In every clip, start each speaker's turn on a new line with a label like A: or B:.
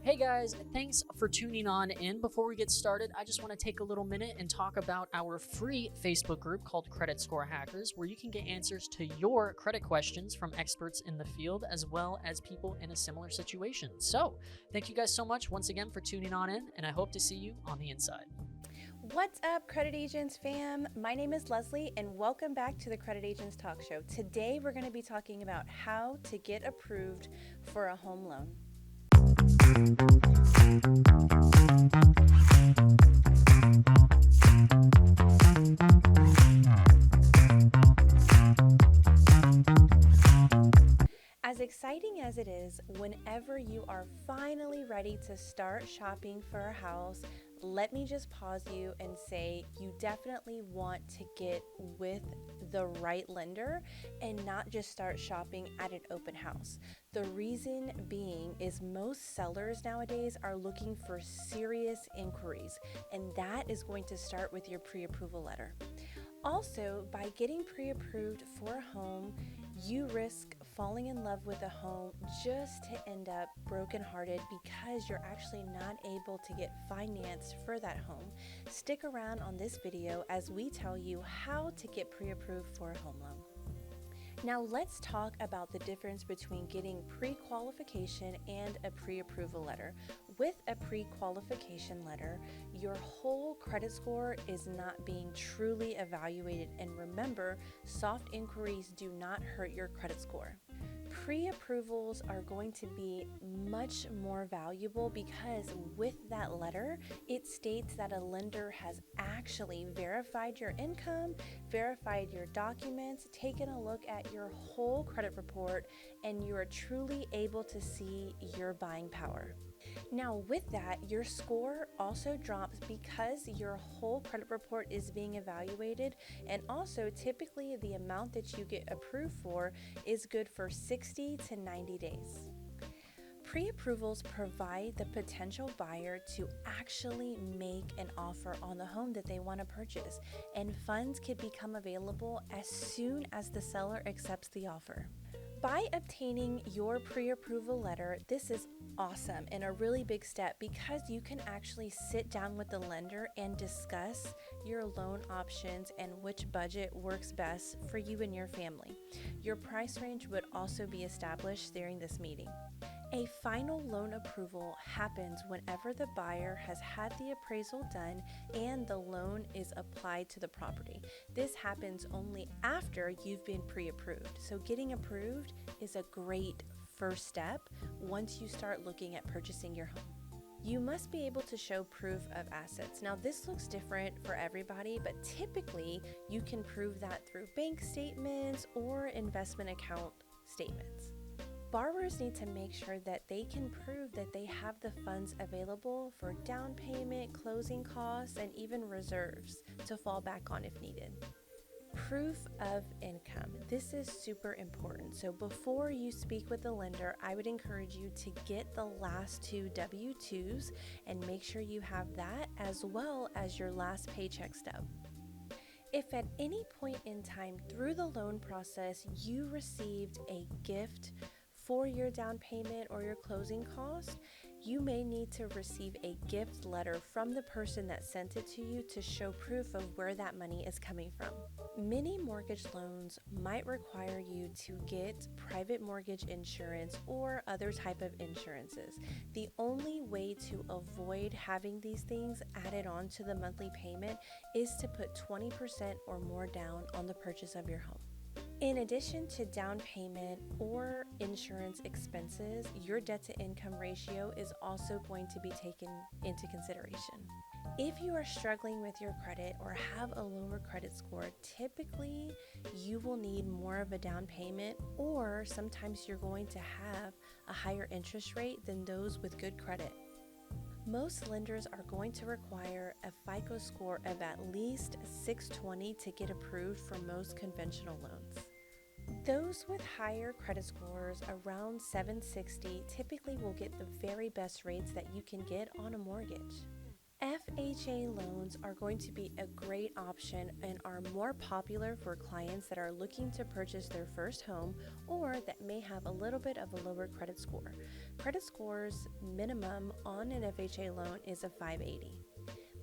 A: Hey guys, thanks for tuning on in. Before we get started, I just want to take a little minute and talk about our free Facebook group called Credit Score Hackers, where you can get answers to your credit questions from experts in the field as well as people in a similar situation. So, thank you guys so much once again for tuning on in, and I hope to see you on the inside.
B: What's up, Credit Agents fam? My name is Leslie, and welcome back to the Credit Agents Talk Show. Today, we're going to be talking about how to get approved for a home loan. As exciting as it is, whenever you are finally ready to start shopping for a house, let me just pause you and say you definitely want to get with the right lender and not just start shopping at an open house. The reason being is most sellers nowadays are looking for serious inquiries, and that is going to start with your pre-approval letter. Also, by getting pre-approved for a home, you risk falling in love with a home just to end up brokenhearted because you're actually not able to get financed for that home. Stick around on this video as we tell you how to get pre-approved for a home loan. Now let's talk about the difference between getting pre-qualification and a pre-approval letter. With a pre-qualification letter, your whole credit score is not being truly evaluated, and remember, soft inquiries do not hurt your credit score. Pre-approvals are going to be much more valuable because with that letter, it states that a lender has actually verified your income, verified your documents, taken a look at your whole credit report, and you are truly able to see your buying power. Now with that, your score also drops because your whole credit report is being evaluated, and also typically the amount that you get approved for is good for 60 to 90 days. Pre-approvals provide the potential buyer to actually make an offer on the home that they want to purchase, and funds can become available as soon as the seller accepts the offer. By obtaining your pre-approval letter, this is awesome and a really big step because you can actually sit down with the lender and discuss your loan options and which budget works best for you and your family. Your price range would also be established during this meeting. A final loan approval happens whenever the buyer has had the appraisal done and the loan is applied to the property. This happens only after you've been pre-approved. So getting approved is a great first step once you start looking at purchasing your home. You must be able to show proof of assets. Now, this looks different for everybody, but typically you can prove that through bank statements or investment account statements. Borrowers need to make sure that they can prove that they have the funds available for down payment, closing costs, and even reserves to fall back on if needed. Proof of income. This is super important. So before you speak with the lender, I would encourage you to get the last two W-2s and make sure you have that as well as your last paycheck stub. If at any point in time through the loan process you received a gift for your down payment or your closing cost, you may need to receive a gift letter from the person that sent it to you to show proof of where that money is coming from. Many mortgage loans might require you to get private mortgage insurance or other type of insurances. The only way to avoid having these things added on to the monthly payment is to put 20% or more down on the purchase of your home. In addition to down payment or insurance expenses, your debt to income ratio is also going to be taken into consideration. If you are struggling with your credit or have a lower credit score, typically you will need more of a down payment, or sometimes you're going to have a higher interest rate than those with good credit. Most lenders are going to require a Fico score of at least 620 to get approved for most conventional loans. Those with higher credit scores around 760 typically will get the very best rates that you can get on a mortgage. FHA loans are going to be a great option and are more popular for clients that are looking to purchase their first home or that may have a little bit of a lower credit score. Credit scores minimum on an FHA loan is a 580.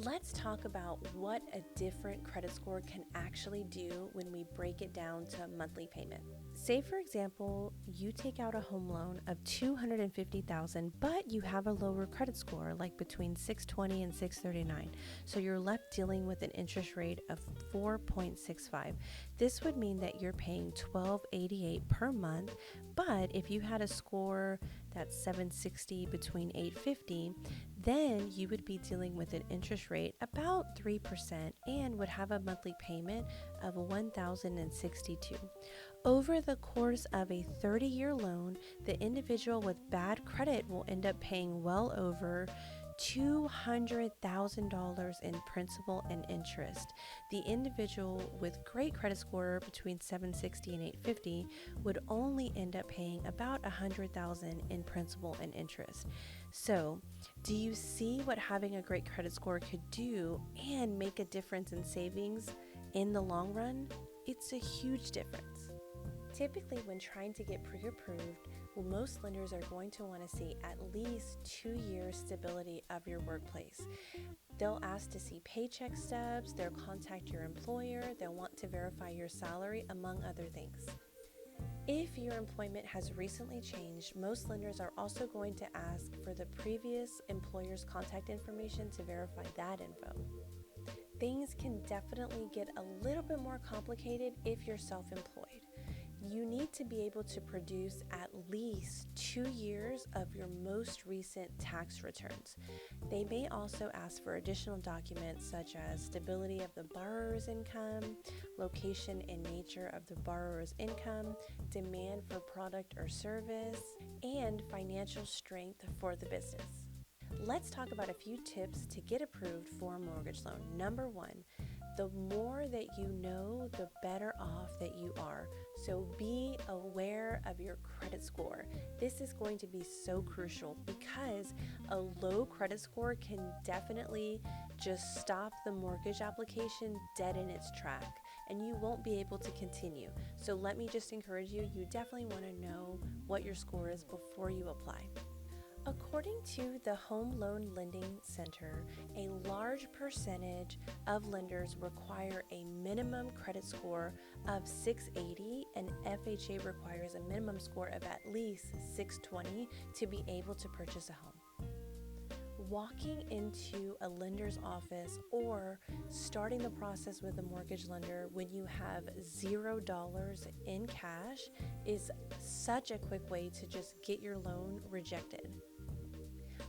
B: Let's talk about what a different credit score can actually do when we break it down to a monthly payment. Say, for example, you take out a home loan of $250,000, but you have a lower credit score, like between 620 and 639. So you're left dealing with an interest rate of 4.65. This would mean that you're paying $1,288 per month, but if you had a score that's 760 between 850, then you would be dealing with an interest rate about 3% and would have a monthly payment of $1,062. Over the course of a 30-year loan, the individual with bad credit will end up paying well over $200,000 in principal and interest. The individual with great credit score between 760 and 850 would only end up paying about $100,000 in principal and interest. So, do you see what having a great credit score could do and make a difference in savings in the long run? It's a huge difference. Typically, when trying to get pre-approved, most lenders are going to want to see at least 2 years stability of your workplace. They'll ask to see paycheck stubs, they'll contact your employer, they'll want to verify your salary, among other things. If your employment has recently changed, most lenders are also going to ask for the previous employer's contact information to verify that info. Things can definitely get a little bit more complicated if you're self-employed. You need to be able to produce at least 2 years of your most recent tax returns. They may also ask for additional documents such as stability of the borrower's income, location and nature of the borrower's income, demand for product or service, and financial strength for the business. Let's talk about a few tips to get approved for a mortgage loan. Number 1, the more that you know, the better off that you are. So be aware of your credit score. This is going to be so crucial because a low credit score can definitely just stop the mortgage application dead in its track and you won't be able to continue. So let me just encourage you, you definitely want to know what your score is before you apply. According to the Home Loan Lending Center, a large percentage of lenders require a minimum credit score of 680 and FHA requires a minimum score of at least 620 to be able to purchase a home. Walking into a lender's office or starting the process with a mortgage lender when you have $0 in cash is such a quick way to just get your loan rejected.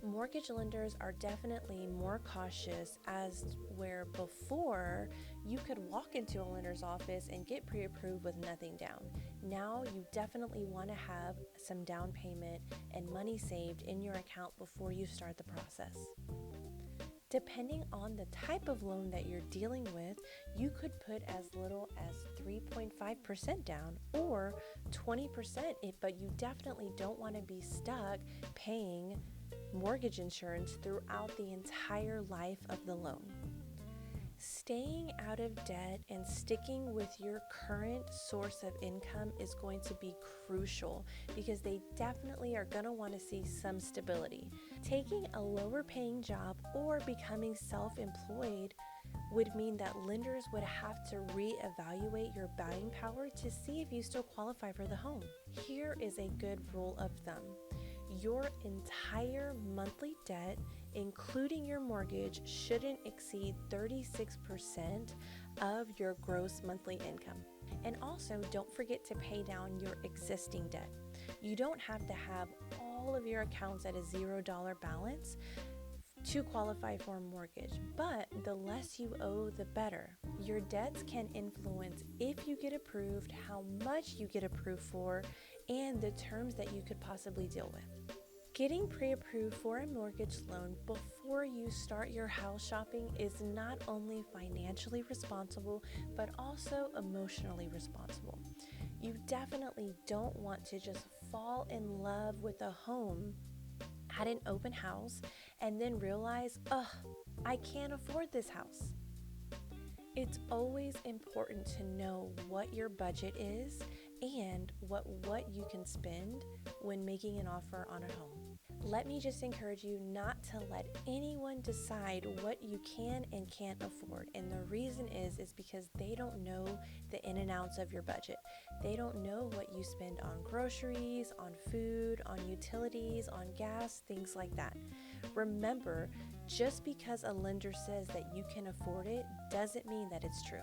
B: Mortgage lenders are definitely more cautious as where before you could walk into a lender's office and get pre-approved with nothing down. Now you definitely want to have some down payment and money saved in your account before you start the process. Depending on the type of loan that you're dealing with, you could put as little as 3.5% down or 20%, but you definitely don't want to be stuck paying mortgage insurance throughout the entire life of the loan. Staying out of debt and sticking with your current source of income is going to be crucial because they definitely are going to want to see some stability. Taking a lower paying job or becoming self-employed would mean that lenders would have to reevaluate your buying power to see if you still qualify for the home. Here is a good rule of thumb. Your entire monthly debt, including your mortgage, shouldn't exceed 36% of your gross monthly income. And also, don't forget to pay down your existing debt. You don't have to have all of your accounts at a $0 balance to qualify for a mortgage, but the less you owe, the better. Your debts can influence if you get approved, how much you get approved for, and the terms that you could possibly deal with. Getting pre-approved for a mortgage loan before you start your house shopping is not only financially responsible, but also emotionally responsible. You definitely don't want to just fall in love with a home at an open house and then realize, I can't afford this house. It's always important to know what your budget is and what you can spend when making an offer on a home. Let me just encourage you not to let anyone decide what you can and can't afford. And the reason is because they don't know the in and outs of your budget. They don't know what you spend on groceries, on food, on utilities, on gas, things like that. Remember, just because a lender says that you can afford it doesn't mean that it's true.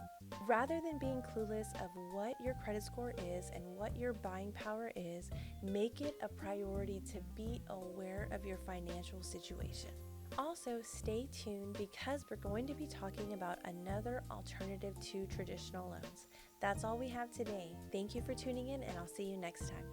B: Rather than being clueless of what your credit score is and what your buying power is, make it a priority to be aware of your financial situation. Also, stay tuned because we're going to be talking about another alternative to traditional loans. That's all we have today. Thank you for tuning in, and I'll see you next time.